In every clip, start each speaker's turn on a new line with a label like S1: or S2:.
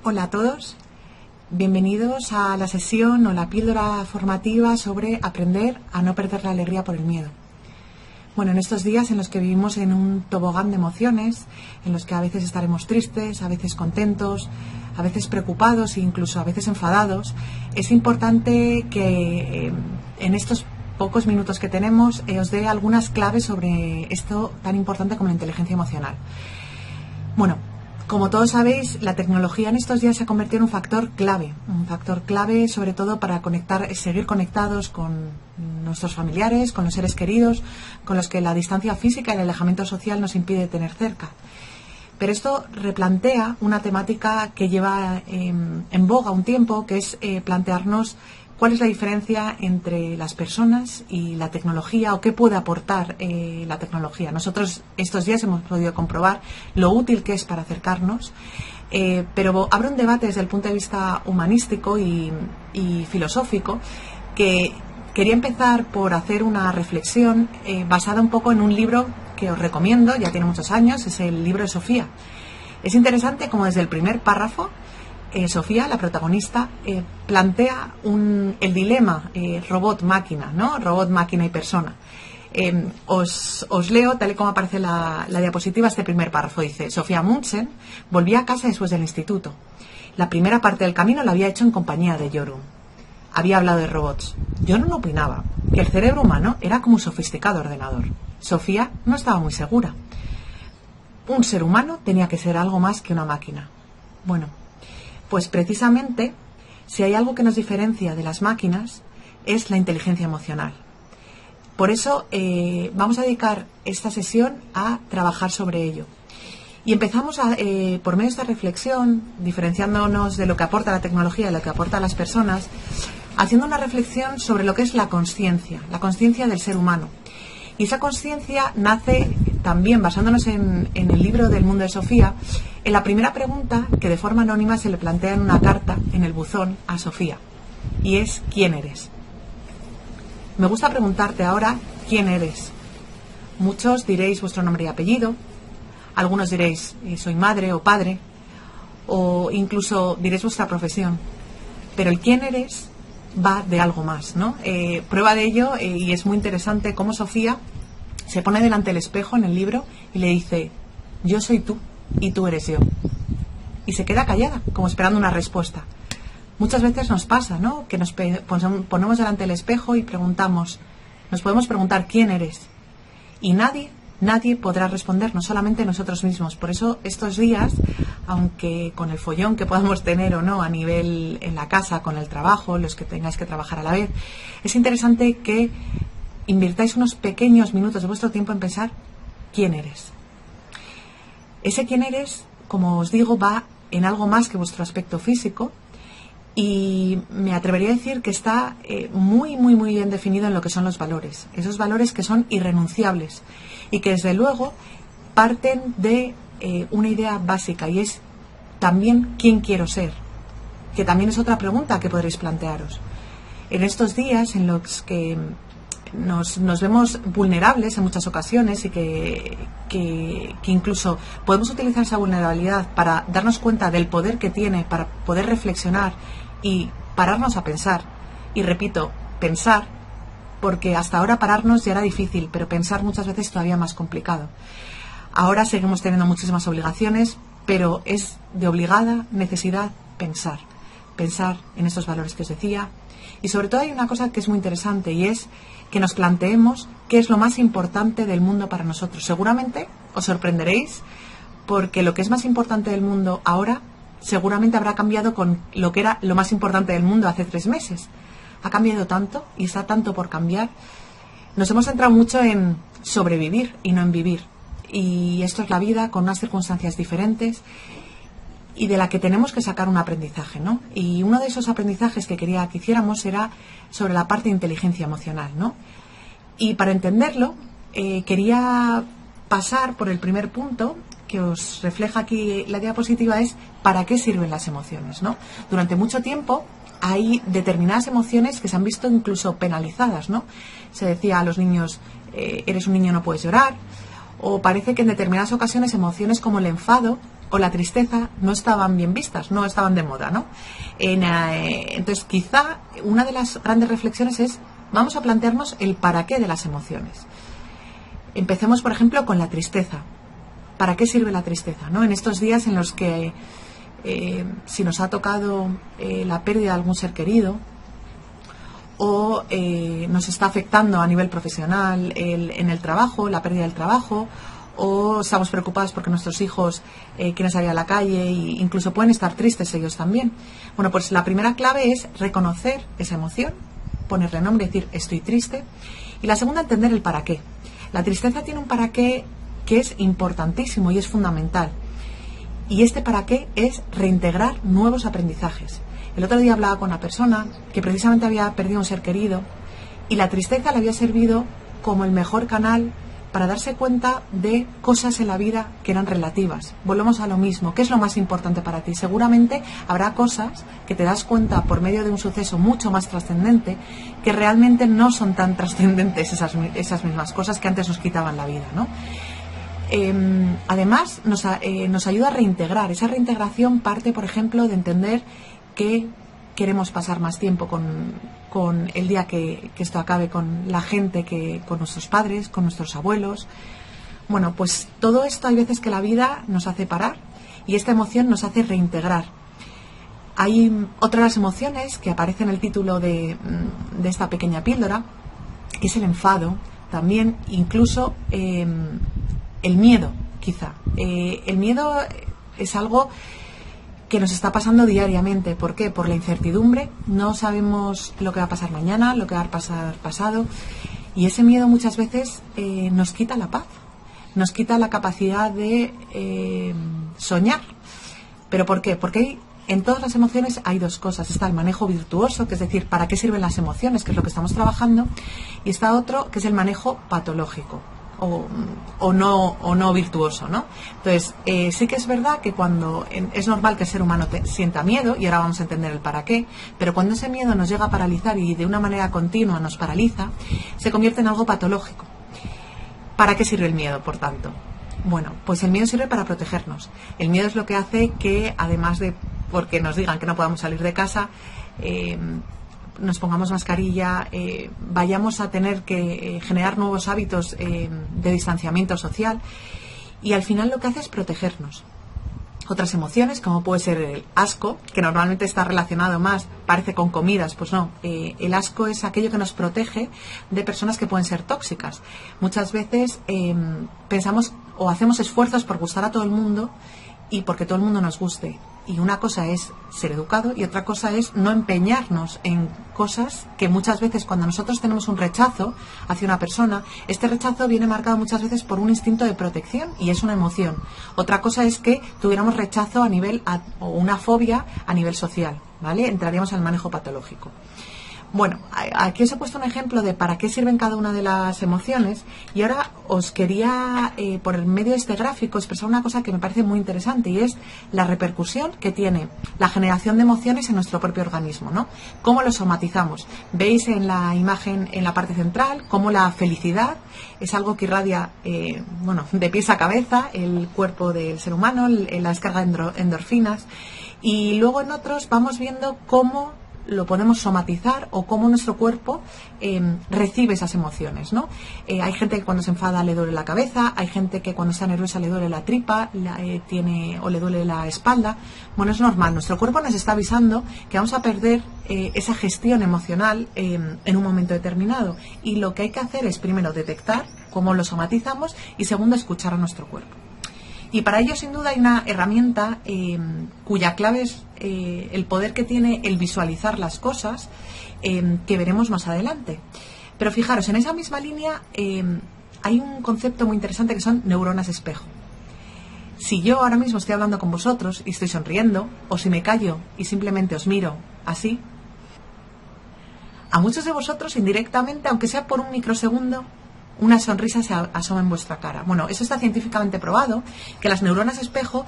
S1: Hola a todos, bienvenidos a la sesión o la píldora formativa sobre aprender a no perder la alegría por el miedo. Bueno, en estos días en los que vivimos en un tobogán de emociones, en los que a veces estaremos tristes, a veces contentos, a veces preocupados e incluso a veces enfadados, es importante que en estos pocos minutos que tenemos os dé algunas claves sobre esto tan importante como la inteligencia emocional. Bueno, como todos sabéis, la tecnología en estos días se ha convertido en un factor clave sobre todo para seguir conectados con nuestros familiares, con los seres queridos, con los que la distancia física y el alejamiento social nos impide tener cerca. Pero esto replantea una temática que lleva en boga un tiempo, que es plantearnos cuál es la diferencia entre las personas y la tecnología o qué puede aportar la tecnología. Nosotros estos días hemos podido comprobar lo útil que es para acercarnos, pero abre un debate desde el punto de vista humanístico y filosófico que quería empezar por hacer una reflexión basada un poco en un libro que os recomiendo, ya tiene muchos años, es el libro de Sofía. Es interesante como desde el primer párrafo Sofía, la protagonista, plantea el dilema robot-máquina, ¿no? Robot, máquina y persona. Os leo, tal y como aparece la diapositiva, este primer párrafo. Dice: Sofía Munchen volvía a casa después del instituto. La primera parte del camino la había hecho en compañía de Jorunn. Había hablado de robots. Jorunn opinaba que el cerebro humano era como un sofisticado ordenador. Sofía no estaba muy segura. Un ser humano tenía que ser algo más que una máquina. Bueno, pues precisamente, si hay algo que nos diferencia de las máquinas, es la inteligencia emocional. Por eso vamos a dedicar esta sesión a trabajar sobre ello. Y empezamos por medio de esta reflexión, diferenciándonos de lo que aporta la tecnología y lo que aporta a las personas, haciendo una reflexión sobre lo que es la consciencia del ser humano. Y esa consciencia nace también, basándonos en el libro del mundo de Sofía, en la primera pregunta que de forma anónima se le plantea en una carta en el buzón a Sofía, y es: ¿quién eres? Me gusta preguntarte ahora: ¿quién eres? Muchos diréis vuestro nombre y apellido, algunos diréis soy madre o padre, o incluso diréis vuestra profesión, pero el quién eres va de algo más, ¿no? Prueba de ello, y es muy interesante cómo Sofía se pone delante del espejo en el libro y le dice: yo soy tú y tú eres yo. Y se queda callada, como esperando una respuesta. Muchas veces nos pasa, ¿no?, que nos ponemos delante del espejo y nos podemos preguntar ¿quién eres? Y nadie podrá respondernos, solamente nosotros mismos. Por eso estos días, aunque con el follón que podamos tener o no a nivel en la casa, con el trabajo, los que tengáis que trabajar a la vez, es interesante que invirtáis unos pequeños minutos de vuestro tiempo en pensar quién eres. Ese quién eres, como os digo, va en algo más que vuestro aspecto físico, y me atrevería a decir que está muy bien definido en lo que son los valores. Esos valores que son irrenunciables y que desde luego parten de una idea básica, y es también quién quiero ser, que también es otra pregunta que podréis plantearos. En estos días en los que nos vemos vulnerables en muchas ocasiones y que incluso podemos utilizar esa vulnerabilidad para darnos cuenta del poder que tiene, para poder reflexionar y pararnos a pensar. Y repito, pensar, porque hasta ahora pararnos ya era difícil, pero pensar muchas veces todavía más complicado. Ahora seguimos teniendo muchísimas obligaciones, pero es de obligada necesidad pensar en estos valores que os decía. Y sobre todo hay una cosa que es muy interesante, y es que nos planteemos qué es lo más importante del mundo para nosotros. Seguramente os sorprenderéis, porque lo que es más importante del mundo ahora seguramente habrá cambiado con lo que era lo más importante del mundo hace 3 meses. Ha cambiado tanto y está tanto por cambiar. Nos hemos centrado mucho en sobrevivir y no en vivir. Y esto es la vida con unas circunstancias diferentes y de la que tenemos que sacar un aprendizaje, ¿no? Y uno de esos aprendizajes que quería que hiciéramos era sobre la parte de inteligencia emocional, ¿no? Y para entenderlo, quería pasar por el primer punto que os refleja aquí la diapositiva, es ¿para qué sirven las emociones, ¿no? Durante mucho tiempo hay determinadas emociones que se han visto incluso penalizadas, ¿no? Se decía a los niños, eres un niño, no puedes llorar, o parece que en determinadas ocasiones emociones como el enfado o la tristeza no estaban bien vistas, no estaban de moda, ¿no? Entonces, quizá una de las grandes reflexiones es, vamos a plantearnos el para qué de las emociones. Empecemos, por ejemplo, con la tristeza. ¿Para qué sirve la tristeza, ¿no? En estos días en los que si nos ha tocado la pérdida de algún ser querido, o nos está afectando a nivel profesional en el trabajo, la pérdida del trabajo, o estamos preocupados porque nuestros hijos quieren salir a la calle e incluso pueden estar tristes ellos también. Bueno, pues la primera clave es reconocer esa emoción, ponerle nombre y decir estoy triste. Y la segunda, entender el para qué. La tristeza tiene un para qué que es importantísimo y es fundamental. Y este para qué es reintegrar nuevos aprendizajes. El otro día hablaba con una persona que precisamente había perdido un ser querido y la tristeza le había servido como el mejor canal para darse cuenta de cosas en la vida que eran relativas. Volvemos a lo mismo. ¿Qué es lo más importante para ti? Seguramente habrá cosas que te das cuenta por medio de un suceso mucho más trascendente que realmente no son tan trascendentes esas mismas cosas que antes nos quitaban la vida, ¿no? Además, nos ayuda a reintegrar. Esa reintegración parte, por ejemplo, de entender que queremos pasar más tiempo con el día que esto acabe, con la gente, con nuestros padres, con nuestros abuelos. Bueno, pues todo esto hay veces que la vida nos hace parar y esta emoción nos hace reintegrar. Hay otra de las emociones que aparece en el título de esta pequeña píldora, que es el enfado, también incluso el miedo, quizá. El miedo es algo que nos está pasando diariamente. ¿Por qué? Por la incertidumbre. No sabemos lo que va a pasar mañana, lo que va a pasar pasado. Y ese miedo muchas veces nos quita la paz, nos quita la capacidad de soñar. ¿Pero por qué? Porque en todas las emociones hay dos cosas. Está el manejo virtuoso, que es decir, ¿para qué sirven las emociones?, que es lo que estamos trabajando. Y está otro, que es el manejo patológico. O no virtuoso, ¿no? Entonces, sí que es verdad que cuando es normal que el ser humano sienta miedo, y ahora vamos a entender el para qué, pero cuando ese miedo nos llega a paralizar y de una manera continua nos paraliza, se convierte en algo patológico. ¿Para qué sirve el miedo, por tanto? Bueno, pues el miedo sirve para protegernos. El miedo es lo que hace que, además de porque nos digan que no podamos salir de casa, nos pongamos mascarilla, vayamos a tener que generar nuevos hábitos de distanciamiento social, y al final lo que hace es protegernos. Otras emociones, como puede ser el asco, que normalmente está relacionado más, parece con comidas, pues no, el asco es aquello que nos protege de personas que pueden ser tóxicas. Muchas veces pensamos o hacemos esfuerzos por gustar a todo el mundo y porque todo el mundo nos guste. Y una cosa es ser educado y otra cosa es no empeñarnos en cosas que muchas veces, cuando nosotros tenemos un rechazo hacia una persona, este rechazo viene marcado muchas veces por un instinto de protección y es una emoción. Otra cosa es que tuviéramos rechazo o una fobia a nivel social, ¿vale? Entraríamos al manejo patológico. Bueno, aquí os he puesto un ejemplo de para qué sirven cada una de las emociones, y ahora os quería, por el medio de este gráfico, expresar una cosa que me parece muy interesante, y es la repercusión que tiene la generación de emociones en nuestro propio organismo, ¿no? Cómo lo somatizamos. Veis en la imagen, en la parte central, cómo la felicidad es algo que irradia, de pies a cabeza el cuerpo del ser humano, la descarga de endorfinas, y luego en otros vamos viendo cómo lo podemos somatizar o cómo nuestro cuerpo recibe esas emociones, ¿no? Hay gente que cuando se enfada le duele la cabeza, hay gente que cuando está nerviosa le duele la tripa, o le duele la espalda. Bueno, es normal, nuestro cuerpo nos está avisando que vamos a perder esa gestión emocional en un momento determinado, y lo que hay que hacer es primero detectar cómo lo somatizamos y segundo escuchar a nuestro cuerpo. Y para ello, sin duda, hay una herramienta cuya clave es el poder que tiene el visualizar las cosas, que veremos más adelante. Pero fijaros, en esa misma línea hay un concepto muy interesante que son neuronas espejo. Si yo ahora mismo estoy hablando con vosotros y estoy sonriendo, o si me callo y simplemente os miro así, a muchos de vosotros indirectamente, aunque sea por un microsegundo, una sonrisa se asoma en vuestra cara. Bueno, eso está científicamente probado, que las neuronas espejo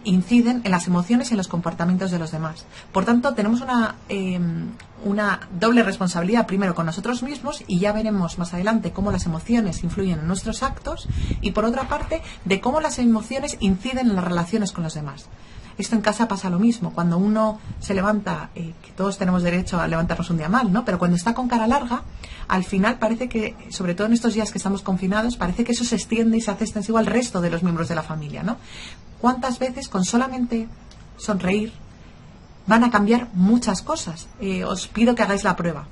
S1: inciden en las emociones y en los comportamientos de los demás. Por tanto, tenemos una doble responsabilidad, primero con nosotros mismos, y ya veremos más adelante cómo las emociones influyen en nuestros actos, y por otra parte, de cómo las emociones inciden en las relaciones con los demás. Esto en casa pasa lo mismo. Cuando uno se levanta, que todos tenemos derecho a levantarnos un día mal, ¿no? Pero cuando está con cara larga, al final parece que, sobre todo en estos días que estamos confinados, parece que eso se extiende y se hace extensivo al resto de los miembros de la familia, ¿no? ¿Cuántas veces con solamente sonreír van a cambiar muchas cosas? Os pido que hagáis la prueba,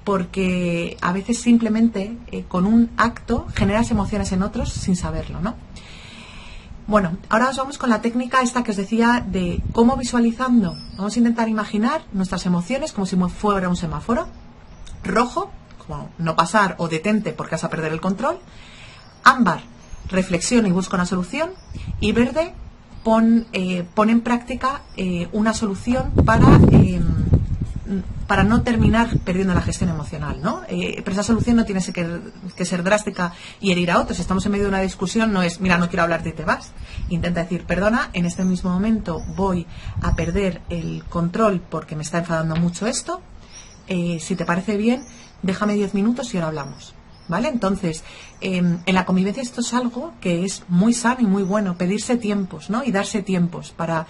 S1: porque a veces simplemente con un acto generas emociones en otros sin saberlo, ¿no? Bueno, ahora os vamos con la técnica esta que os decía de cómo visualizando. Vamos a intentar imaginar nuestras emociones como si fuera un semáforo. Rojo, como no pasar o detente porque vas a perder el control. Ámbar, reflexiona y busca una solución. Y verde, pon en práctica una solución para no terminar perdiendo la gestión emocional, ¿no? Pero esa solución no tiene que ser drástica y herir a otros. Si estamos en medio de una discusión, no es, mira, no quiero hablarte y te vas. Intenta decir, perdona, en este mismo momento voy a perder el control porque me está enfadando mucho esto. Si te parece bien, déjame 10 minutos y ahora hablamos. ¿Vale? Entonces, en la convivencia esto es algo que es muy sano y muy bueno, pedirse tiempos, ¿no? Y darse tiempos para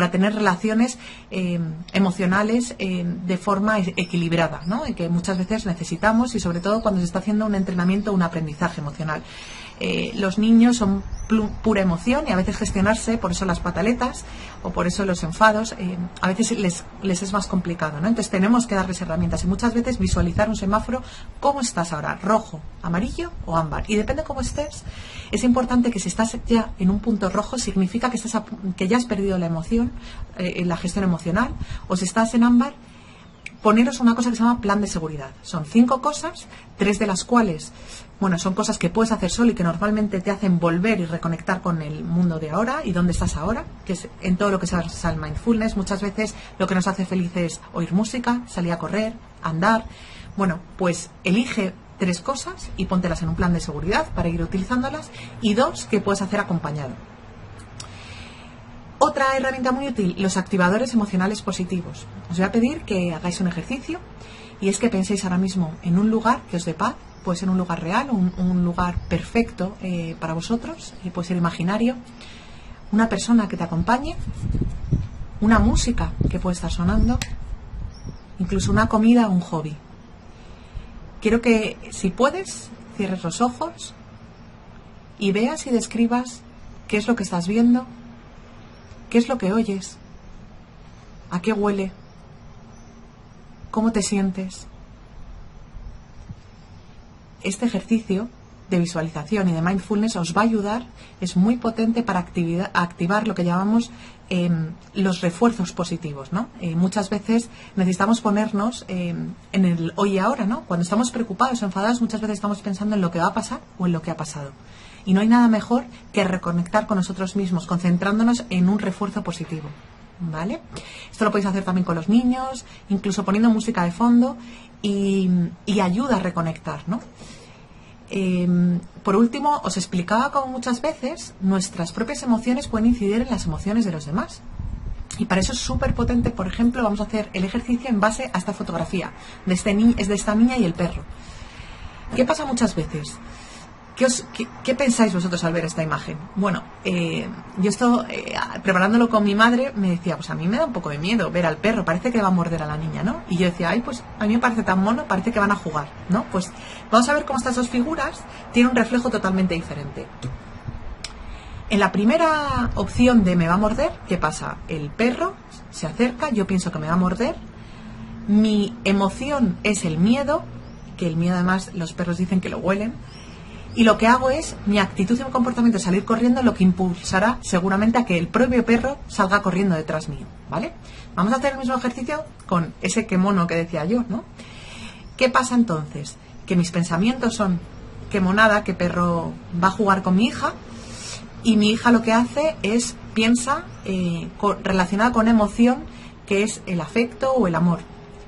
S1: tener relaciones emocionales de forma equilibrada, ¿no? Y que muchas veces necesitamos, y sobre todo cuando se está haciendo un entrenamiento o un aprendizaje emocional. Los niños son pura emoción y a veces gestionarse, por eso las pataletas o por eso los enfados, a veces les es más complicado, ¿no? Entonces tenemos que darles herramientas y muchas veces visualizar un semáforo. ¿Cómo estás ahora? ¿Rojo, amarillo o ámbar? Y depende cómo estés. Es importante que si estás ya en un punto rojo significa que ya has perdido la emoción, la gestión emocional, o si estás en ámbar, poneros una cosa que se llama plan de seguridad. Son 5 cosas, 3 de las cuales, bueno, son cosas que puedes hacer solo y que normalmente te hacen volver y reconectar con el mundo de ahora y dónde estás ahora, que es en todo lo que es al mindfulness. Muchas veces lo que nos hace felices es oír música, salir a correr, andar. Bueno, pues elige 3 cosas y póntelas en un plan de seguridad para ir utilizándolas, y 2 que puedes hacer acompañado. Otra herramienta muy útil, los activadores emocionales positivos. Os voy a pedir que hagáis un ejercicio, y es que penséis ahora mismo en un lugar que os dé paz. Puede ser un lugar real, un lugar perfecto para vosotros, y puede ser imaginario, una persona que te acompañe, una música que puede estar sonando, incluso una comida o un hobby. Quiero que, si puedes, cierres los ojos y veas y describas qué es lo que estás viendo, qué es lo que oyes, a qué huele, cómo te sientes. Este ejercicio de visualización y de mindfulness os va a ayudar, es muy potente para activar lo que llamamos los refuerzos positivos, ¿no? Muchas veces necesitamos ponernos en el hoy y ahora, ¿no? Cuando estamos preocupados o enfadados, muchas veces estamos pensando en lo que va a pasar o en lo que ha pasado. Y no hay nada mejor que reconectar con nosotros mismos, concentrándonos en un refuerzo positivo, ¿vale? Esto lo podéis hacer también con los niños, incluso poniendo música de fondo, y ayuda a reconectar, ¿no? Por último, os explicaba cómo muchas veces nuestras propias emociones pueden incidir en las emociones de los demás. Y para eso es súper potente. Por ejemplo, vamos a hacer el ejercicio en base a esta fotografía de esta niña y el perro. ¿Qué pasa muchas veces? ¿Qué pensáis vosotros al ver esta imagen? Bueno, yo esto, preparándolo con mi madre, me decía, pues a mí me da un poco de miedo ver al perro, parece que va a morder a la niña, ¿no? Y yo decía, ay, pues a mí me parece tan mono, parece que van a jugar, ¿no? Pues vamos a ver cómo estas dos figuras tienen un reflejo totalmente diferente. En la primera opción de me va a morder, ¿qué pasa? El perro se acerca, yo pienso que me va a morder, mi emoción es el miedo, que el miedo además los perros dicen que lo huelen, y lo que hago es, mi actitud y mi comportamiento es salir corriendo, lo que impulsará seguramente a que el propio perro salga corriendo detrás mío, ¿vale? Vamos a hacer el mismo ejercicio con ese qué mono que decía yo, ¿no? ¿Qué pasa entonces? Que mis pensamientos son, qué monada, qué perro va a jugar con mi hija, y mi hija lo que hace es, piensa relacionada con emoción, que es el afecto o el amor.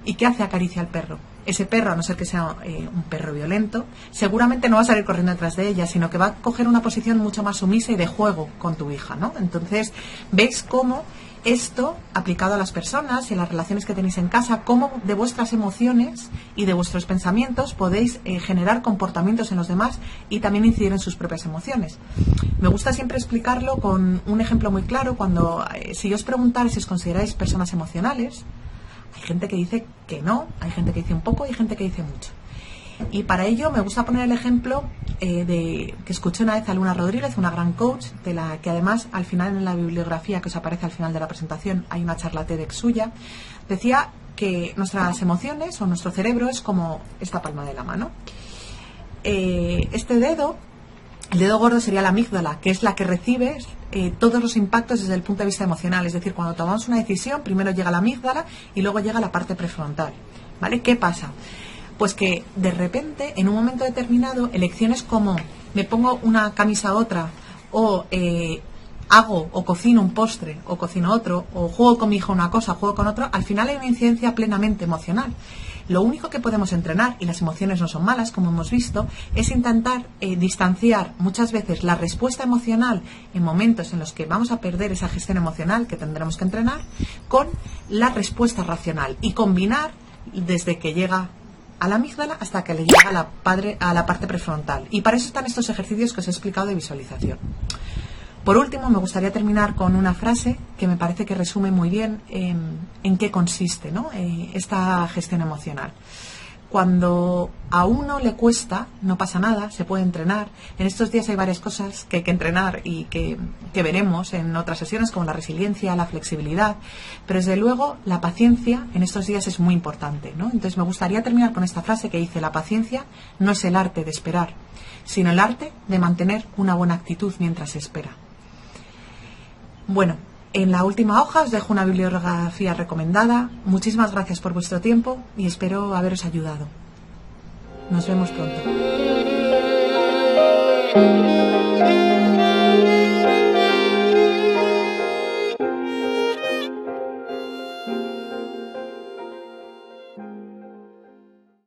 S1: ¿Y qué hace? Acaricia al perro. ese perro, a no ser que sea un perro violento, seguramente no va a salir corriendo detrás de ella, sino que va a coger una posición mucho más sumisa y de juego con tu hija, ¿no? Entonces, veis cómo esto, aplicado a las personas y a las relaciones que tenéis en casa, cómo de vuestras emociones y de vuestros pensamientos podéis generar comportamientos en los demás y también incidir en sus propias emociones. Me gusta siempre explicarlo con un ejemplo muy claro. Cuando, si yo os preguntara si os consideráis personas emocionales, hay gente que dice que no, hay gente que dice un poco y hay gente que dice mucho. Y para ello me gusta poner el ejemplo que escuché una vez a Luna Rodríguez, una gran coach, de la que además al final en la bibliografía que os aparece al final de la presentación hay una charla TEDx suya. Decía que nuestras emociones o nuestro cerebro es como esta palma de la mano. Este dedo, el dedo gordo sería la amígdala, que es la que recibe todos los impactos desde el punto de vista emocional. Es decir, cuando tomamos una decisión, primero llega la amígdala y luego llega la parte prefrontal, ¿vale? ¿Qué pasa? Pues que de repente, en un momento determinado, elecciones como me pongo una camisa a otra, o hago o cocino un postre, o cocino otro, o juego con mi hija una cosa, juego con otro, al final hay una incidencia plenamente emocional. Lo único que podemos entrenar, y las emociones no son malas, como hemos visto, es intentar distanciar muchas veces la respuesta emocional en momentos en los que vamos a perder esa gestión emocional que tendremos que entrenar, con la respuesta racional y combinar desde que llega a la amígdala hasta que le llega a la parte prefrontal. Y para eso están estos ejercicios que os he explicado de visualización. Por último, me gustaría terminar con una frase que me parece que resume muy bien en qué consiste, ¿no? Esta gestión emocional. Cuando a uno le cuesta, no pasa nada, se puede entrenar. En estos días hay varias cosas que hay que entrenar y que veremos en otras sesiones, como la resiliencia, la flexibilidad, pero desde luego la paciencia en estos días es muy importante, ¿no? Entonces me gustaría terminar con esta frase que dice: la paciencia no es el arte de esperar, sino el arte de mantener una buena actitud mientras se espera. Bueno, en la última hoja os dejo una bibliografía recomendada. Muchísimas gracias por vuestro tiempo y espero haberos ayudado. Nos vemos pronto.